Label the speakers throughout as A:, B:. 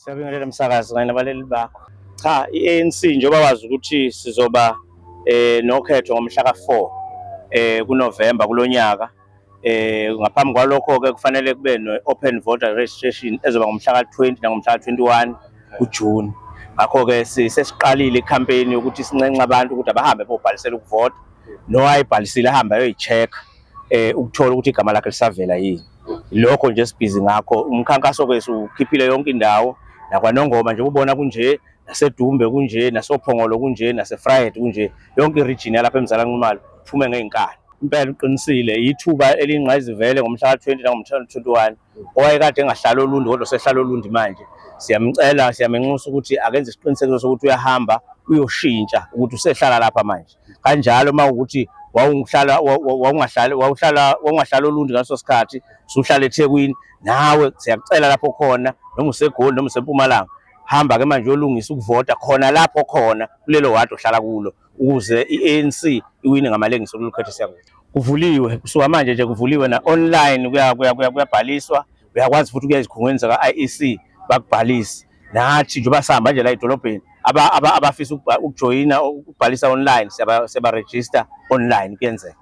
A: Siyabingelela msakazi kanye nabaleli bakho. Cha, i-ANC njengoba wazi ukuthi sizoba nokhetho ngomhla ka-4 kuNovember kulonyaka. Ngaphambi kwalokho-ke kufanele kube no-open voter registration ezoba ngomhla ka-20 nangomhla ka-21 kuJuni. Ngakho-ke sesiqalile i-campaign yokuthi sincenxe abantu ukuthi abahambe bobhalisela ukuvota, nowayibhalisile ahambe ayoyi-check ukuthola ukuthi igama lakhe lisavela yini. Lokho nje sibhizi ngakho. Umkhankaso-ke ukhiphile yonke indawo, nakwaNongoma nje ubona kunje, naseDumbe kunje, nasoPhongolo kunje, naseFried kunje, yonke i-region yalapha eMzala Nxumalo iphume ngey'nkani. Impela uqinisile ithuba eliyingqayizivele ngomhla ka-20 nangomhla ka-21. Owayekade engahlala Olundi kodwa sehlala Olundi manje, siyamcela siyamenxusa ukuthi akenze isiqinisekiso sokuthi uyahamba uyoshintsha ukuthi usehlala lapha manje. Kanjalo mawukuthi wawungahlala Olundi ngaso sikhathi usuhlala eThekwini, nawe siyakucela lapho khona noma useGoli noma useMpumalanga, hamba ke manje uyolungisa ukuvota khona lapho khona kulelo wadi ohlala kulo ukuze i-ANC iwine ngamalengiso kulokhetho siyakuthi. Kuvuliwe kusuka manje nje, kuvuliwe na online, kuyabhaliswa, uyakwazi futhi ukuya ezikhungweni zaka-IEC bakubhalise. Nathi njengoba sihamba nje la edolobheni, abafisa ukujoyina ukubhalisa online siyabaregister online kuyenzeka.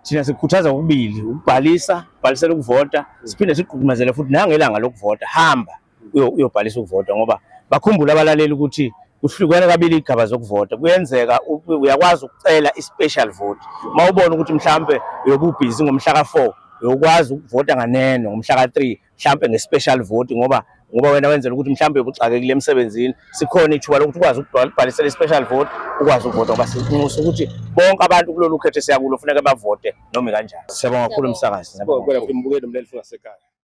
A: Thina sikhuthaza kokubili, ukubhalisa, ubhalisela ukuvota, siphinde sigqugqumezele futhi nangelanga lokuvota hamba uyobhalisa ukuvota, ngoba bakhumbula abalaleli ukuthi kuhlukene kabili igaba zokuvota. Kuyenzeka uyakwazi ukucela i-special vote mawubona ukuthi mhlambe uyobubhizi ngomhla ka-4, uyokwazi ukuvota nganeno ngomhla ka-3 mhlambe nge-special vote, ngoba wena wenzela ukuthi mhlambe ubuxakekile emsebenzini, sikhona ithuba lokuthi ukwazi ukubhalisela i-special vote ukwazi ukuvota, ngoba sinxusa ukuthi bonke abantu kulolu khetho siyakulo kufuneka bavote noma kanjani. Siyabonga kakhulu msakazi.
B: Kodwa umbukeli umleli futhi wasekhaya.